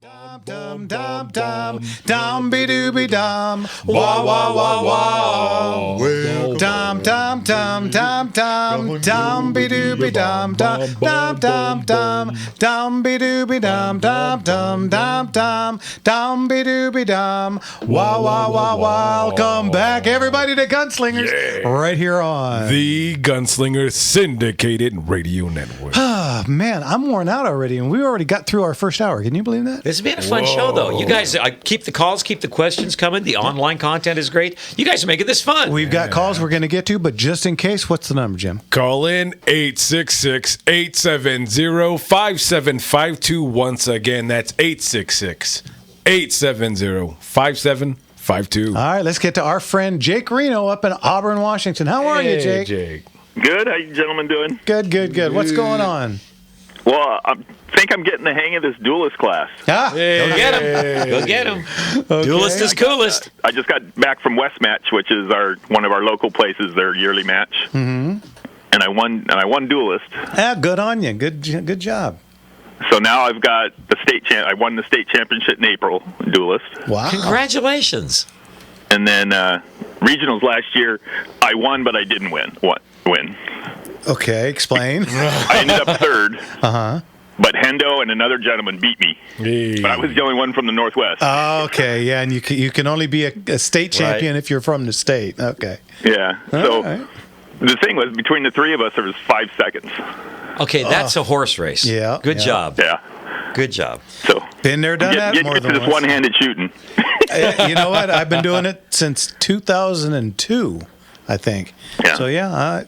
Dum dum dum dum be dooby dum wah wah wah wah. Dum dum dum dum dum dum be dooby dum dum dum dum dum dum be dooby dum dum dum dum dum dum be dooby dum wah wah wah wah. Welcome back, everybody, to Gunslingers, right here on the Gunslinger Syndicated Radio Network. Ah, man, I'm worn out already, and we already got through our first hour. Can you believe that? This has been a fun show, though. You guys, keep the calls, keep the questions coming. The online content is great. You guys are making this fun. We've got calls we're going to get to, but just in case, what's the number, Jim? Call in 866-870-5752. Once again, that's 866-870-5752. All right, let's get to our friend Jake Reno up in Auburn, Washington. How are you, Jake? Good. How you gentlemen doing? Good. What's going on? Well, I think I'm getting the hang of this duelist class. Ah, Go get him. Go get him. okay. Duelist is coolest. I just got back from West Match, which is one of our local places, their yearly match. Mm-hmm. And I won duelist. Ah, good on you. Good job. So now I've got the state I won the state championship in April, duelist. Wow. Congratulations. And then regionals last year, I won, but I didn't win. Okay, explain. I ended up third. Uh-huh. But Hendo and another gentleman beat me. Hey. But I was the only one from the Northwest. Okay, yeah, and you can only be a state champion if you're from the state. Okay. Yeah. So the thing was, between the three of us, there was 5 seconds. Okay, that's a horse race. Yeah, Good yeah. job. Yeah. Good job. So Been there, done that get more to than this once. one-handed shooting. You know what? I've been doing it since 2002, I think. Yeah. So yeah,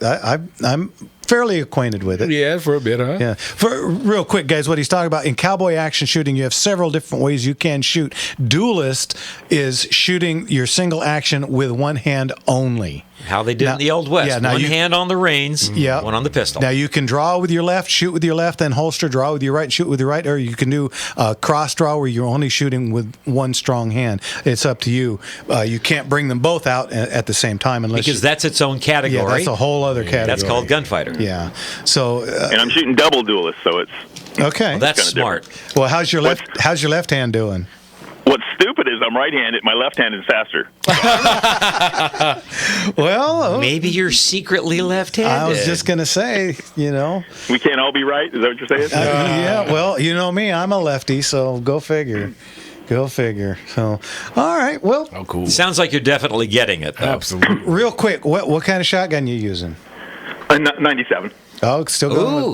I'm fairly acquainted with it. Yeah, for a bit, huh? Yeah. For real quick, guys, what he's talking about in cowboy action shooting, you have several different ways you can shoot. Duelist is shooting your single action with one hand only. How they did in the Old West. Yeah, now one hand on the reins, one on the pistol. Now you can draw with your left, shoot with your left, then holster, draw with your right, shoot with your right, or you can do a cross draw where you're only shooting with one strong hand. It's up to you. You can't bring them both out at the same time because that's its own category. Yeah, that's a whole other category. That's called gunfighter. Yeah. So and I'm shooting double duelist, so it's okay. Well, that's smart. Well, how's your left hand doing? What's stupid is I'm right-handed. My left hand is faster. Well, maybe you're secretly left-handed. I was just going to say, We can't all be right? Is that what you're saying? Yeah, well, you know me. I'm a lefty, so go figure. Go figure. So, all right. Well, cool. Sounds like you're definitely getting it, though. Absolutely. real quick, what kind of shotgun you using? 97. Oh, still going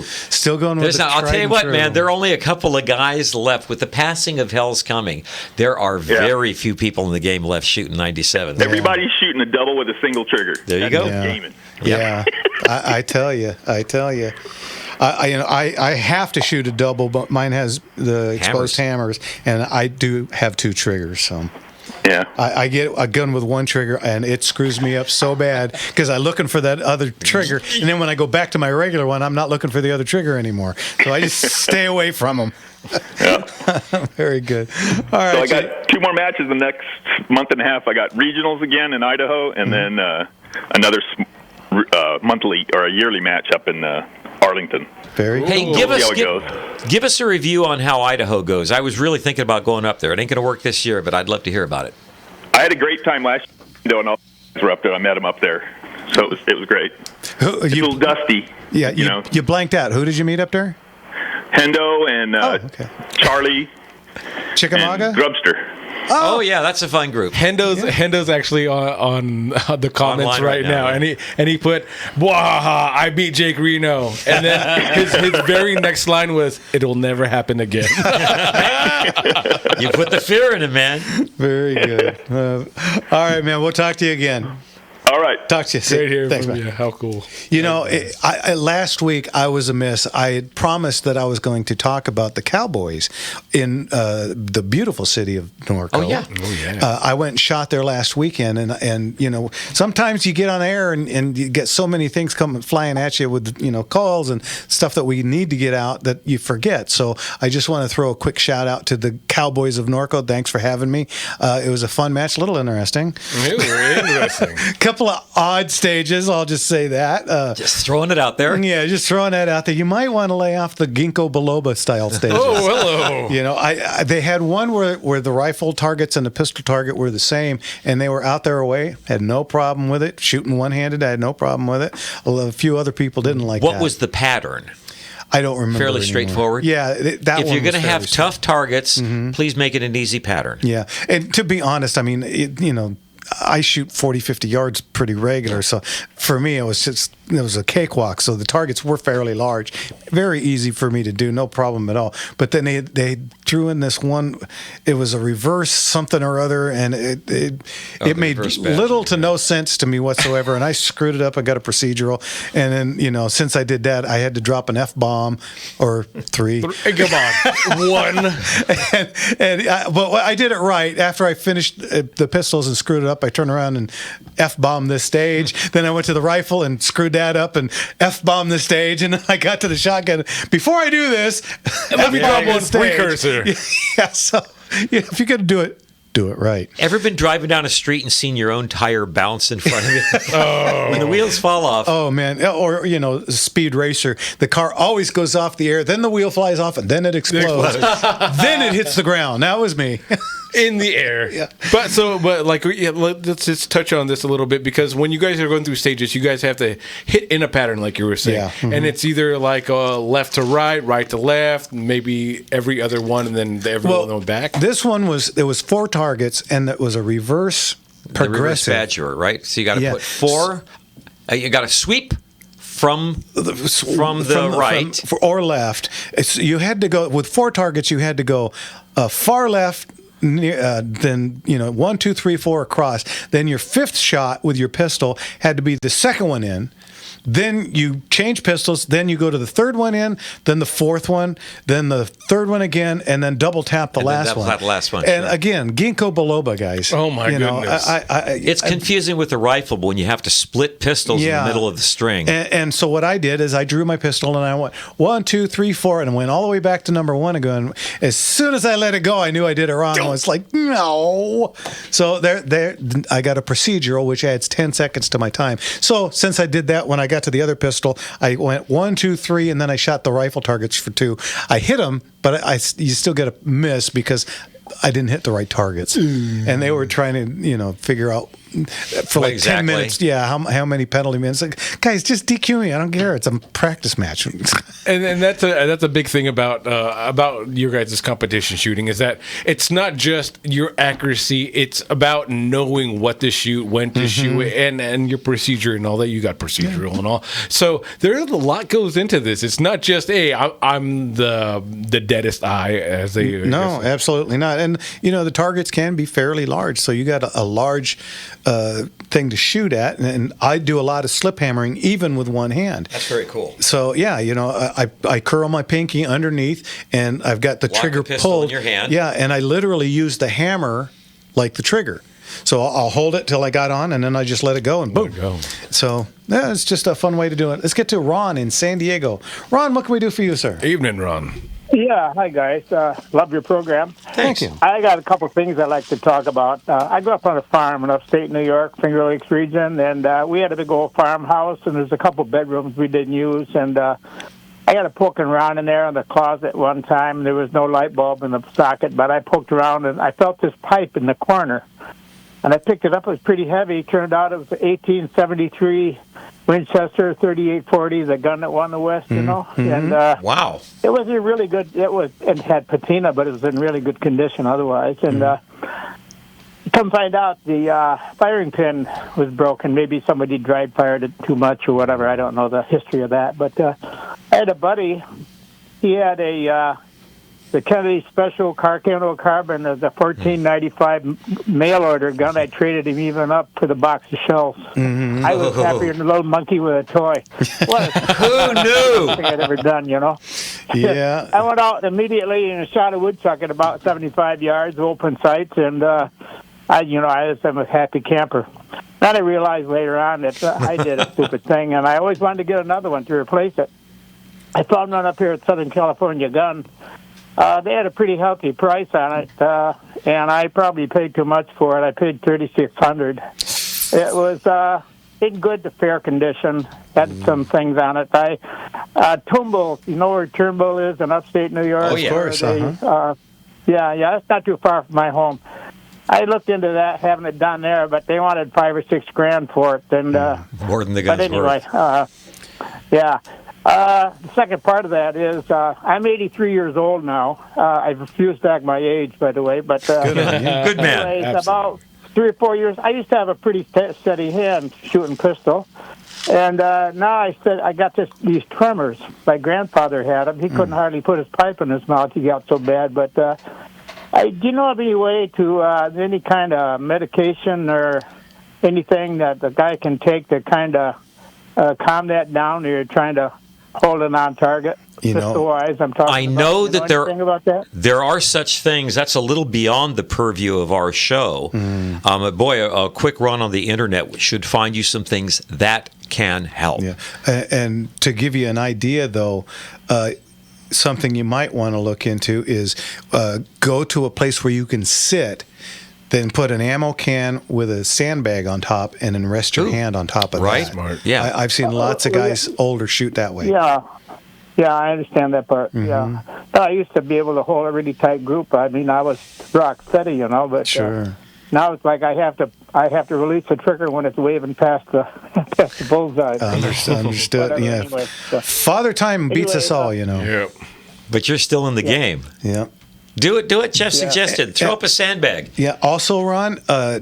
with the I'll tell you tried what, and man, true. there are only a couple of guys left. With the passing of Hell's Coming, there are very few people in the game left shooting 97. Everybody's shooting a double with a single trigger. There you go. Yeah. Gaming. Yeah, I tell you. I have to shoot a double, but mine has the exposed hammers, and I do have 2 triggers, so. Yeah. I get a gun with 1 trigger, and it screws me up so bad because I'm looking for that other trigger, and then when I go back to my regular one, I'm not looking for the other trigger anymore. So I just stay away from them. Yeah. Very good. All right. So I got 2 more matches the next month and a half. I got regionals again in Idaho, and then another monthly or a yearly match up in Arlington. Very Hey, cool. give us a review on how Idaho goes. I was really thinking about going up there. It ain't going to work this year, but I'd love to hear about it. I had a great time last year, and all were up there. I met them up there, so it was great. It's a little dusty. Yeah, you blanked out. Who did you meet up there? Hendo and Charlie Chickamauga? and Grubster. Oh yeah, that's a fun group. Hendo's actually on the comments Online right now, yeah. and he put, "Wahaha! I beat Jake Reno," and then his very next line was, "It'll never happen again." You put the fear in him, man. Very good. All right, man. We'll talk to you again. All right. Talk to you. Great hearing Thanks, from man. you. How cool. Last week I was amiss. I had promised that I was going to talk about the Cowboys in the beautiful city of Norco. Oh yeah. I went and shot there last weekend, and sometimes you get on air and you get so many things coming flying at you with calls and stuff that we need to get out that you forget. So I just want to throw a quick shout out to the Cowboys of Norco. Thanks for having me. It was a fun match, a little interesting. It was very interesting. Couple couple of odd stages. I'll just say that. Just throwing it out there. Yeah, just throwing that out there. You might want to lay off the ginkgo biloba style stages. Oh, hello. You know, they had one where the rifle targets and the pistol target were the same, and they were out there away. Had no problem with it. Shooting one-handed, I had no problem with it. A few other people didn't like that. What was the pattern? I don't remember. Fairly anymore. straightforward? Yeah, that If one you're going to was have fairly tough targets, please make it an easy pattern. Yeah, and to be honest, I mean, I shoot 40, 50 yards pretty regular. So for me, it was a cakewalk. So the targets were fairly large, very easy for me to do, no problem at all. But then they threw in this one. It was a reverse something or other, and it made little to no sense to me whatsoever. And I screwed it up. I got a procedural, and then since I did that, I had to drop an F-bomb or 3. Come on, 1. But I did it right. After I finished the pistols and screwed it up, I turned around and F-bombed this stage. Then I went to the rifle and screwed that up and F-bombed the stage. And then I got to the shotgun. Before I do this, let me drop one precursor. Yeah, so if you're going to do it right. Ever been driving down a street and seen your own tire bounce in front of you? When the wheels fall off. Oh, man. Or, Speed Racer. The car always goes off the air, then the wheel flies off, and then it explodes. Then it hits the ground. That was me. In the air. Yeah. But let's just touch on this a little bit, because when you guys are going through stages, you guys have to hit in a pattern, like you were saying. Yeah. Mm-hmm. And it's either like left to right to left, maybe every other one, and then every one back. This one there was 4 targets, and it was a reverse progressive. The reverse badger, right? So you got to put 4. You got to sweep from the right or left. You had to go with 4 targets. You had to go far left. Then 1, 2, 3, 4 across. Then your 5th shot with your pistol had to be the second one in. Then you change pistols. Then you go to the 3rd one in. Then the 4th one. Then the 3rd one again. And then double tap the last one. The last one. And again, ginkgo biloba, guys. Oh my goodness! It's confusing with the rifle when you have to split pistols in the middle of the string. And so what I did is I drew my pistol and I went 1, 2, 3, 4, and I went all the way back to number 1 again. As soon as I let it go, I knew I did it wrong. I was like, no. So there, I got a procedural which adds 10 seconds to my time. So since I did that, when I got to the other pistol, I went 1, 2, 3, and then I shot the rifle targets for 2. I hit them, but you still get a miss because I didn't hit the right targets, and they were trying to figure out for like 10 minutes. Yeah, how many penalty minutes? Like, guys, just DQ me. I don't care. It's a practice match. and that's a big thing about your guys' competition shooting, is that it's not just your accuracy. It's about knowing what to shoot, when to shoot, and your procedure and all that. You got procedural and all. So there's a lot goes into this. It's not just, hey, I'm the deadest eye, as they. No, absolutely not. And the targets can be fairly large, so you got a large thing to shoot at, and I do a lot of slip hammering even with one hand. That's very cool. So yeah, I curl my pinky underneath, and I've got the trigger pulled in your hand. Yeah, and I literally use the hammer like the trigger. So I'll hold it till I got on, and then I just let it go, and boom. So yeah, it's just a fun way to do it. Let's get to Ron in San Diego. Ron, what can we do for you, sir? Evening, Ron. Yeah, hi guys. Love your program. Thank you. I got a couple things I'd like to talk about. I grew up on a farm in upstate New York, Finger Lakes region, and we had a big old farmhouse, and there's a couple bedrooms we didn't use, and I got a poking around in there in the closet one time. There was no light bulb in the socket, but I poked around, and I felt this pipe in the corner, and I picked it up. It was pretty heavy. Turned out it was an 1873 Winchester 3840, the gun that won the West, And wow, it was a really good. It had patina, but it was in really good condition otherwise. And come find out, the firing pin was broken. Maybe somebody dried fired it too much or whatever. I don't know the history of that. But I had a buddy. He had the Kennedy Special Carcano Carbon as a $14.95 mail order gun. I traded him even up for the box of shells. I was happier than a little monkey with a toy. Who knew? Thing I'd ever done, Yeah. I went out immediately and shot a woodchuck at about 75 yards, open sights, and I'm a happy camper. Then I realized later on that I did a stupid thing, and I always wanted to get another one to replace it. I found one up here at Southern California Gun. They had a pretty healthy price on it, and I probably paid too much for it. I paid $3,600. It was in good to fair condition. Had some things on it. Toomble, you know where Toomble is in upstate New York? Oh, yeah. Of course, Yeah, it's not too far from my home. I looked into that, having it done there, but they wanted $5 or $6 grand for it. And More than the gun's but anyway, worth. yeah. The second part of that is I'm 83 years old now. I've refused back my age, by the way. But Good man. anyways, about 3 or 4 years, I used to have a pretty steady hand shooting pistol. And now I got these tremors. My grandfather had them. He couldn't hardly put his pipe in his mouth. He got so bad. But do you know of any way to any kind of medication or anything that the guy can take to kind of calm that down? Or you're trying to hold it on target. Pistol-wise, I'm talking. I know about. that about that? there are such things. That's a little beyond the purview of our show. A quick run on the internet should find you some things that can help. Yeah, and to give you an idea, though, something you might want to look into is go to a place where you can sit, then put an ammo can with a sandbag on top, and then rest your hand on top of right? that. Smart. Yeah. I've seen lots of guys older shoot that way. Yeah, I understand that part. Yeah, I used to be able to hold a really tight group. I mean, I was rock steady, but Sure. now it's like I have to release the trigger when it's waving past the bullseye. Understood. Whatever, Yeah. anyway, Father Time beats us all, Yeah. But you're still in the game. Yeah. Do it. Jeff suggested. Throw up a sandbag. Yeah. Also, Ron,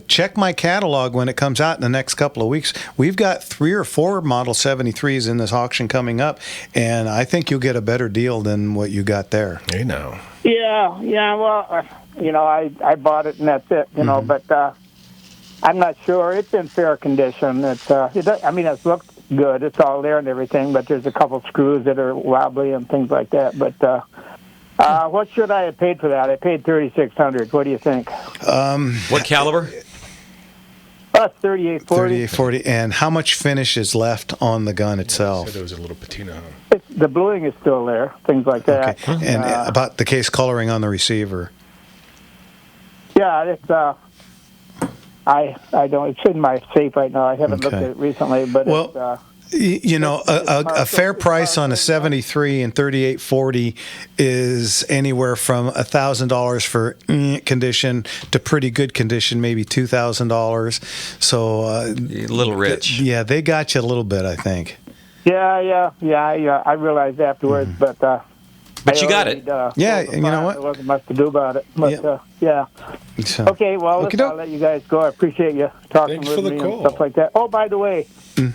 check my catalog when it comes out in the next couple of weeks. We've got 3 or 4 Model 73s in this auction coming up, and I think you'll get a better deal than what you got there. Hey, now. Yeah. Well, I bought it and that's it. But I'm not sure. It's in fair condition. It's it's looked good. It's all there and everything, but there's a couple screws that are wobbly and things like that. But what should I have paid for that? I paid $3,600. What do you think? What caliber? 3840. 3840. And how much finish is left on the gun itself? Said there was a little patina. Huh? The bluing is still there. Things like that. Okay. And about the case coloring on the receiver? Yeah, it's I don't. It's in my safe right now. I haven't looked at it recently, but well, a fair price on a 73 and 3840 is anywhere from $1,000 for condition to pretty good condition, maybe $2,000. So A little rich. Yeah, they got you a little bit, I think. Yeah. I realized afterwards, But you got it. Yeah, and you know what? There wasn't much to do about it. But yeah. So, Okay, well, listen, I'll let you guys go. I appreciate you talking Thanks with for the me call. and stuff like that. Oh, by the way, the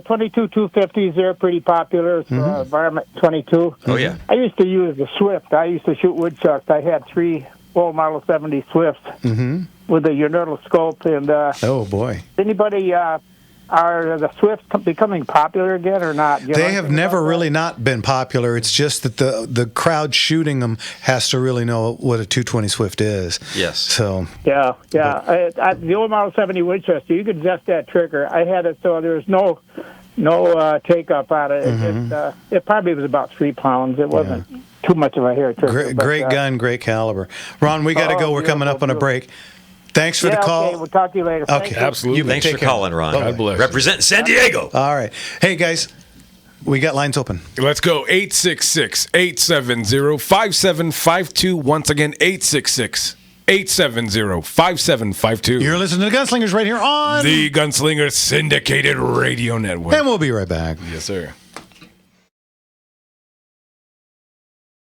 22 250s, they're pretty popular. It's Environment 22. Oh, yeah. I used to use the Swift. I used to shoot woodchucks. I had 3 old Model 70 Swifts with a universal scope. And oh, boy. anybody... Are the Swifts becoming popular again or not? They have never really not been popular. It's just that the crowd shooting them has to really know what a 220 Swift is. Yes. So. Yeah. The old Model 70 Winchester, you could adjust that trigger. I had it so there was no take up on it. It probably was about 3 pounds. It wasn't too much of a hair trigger. Great gun, great caliber. Ron, we got to go. We're coming up on a break. Thanks for the call. Okay, we'll talk to you later. Okay, Thank you. Absolutely. Thanks for calling, Ron. God bless. Representing San Diego. All right. Hey, guys, we got lines open. Let's go. 866-870-5752. Once again, 866-870-5752. You're listening to Gunslingers right here on the Gunslinger Syndicated Radio Network. And we'll be right back. Yes, sir.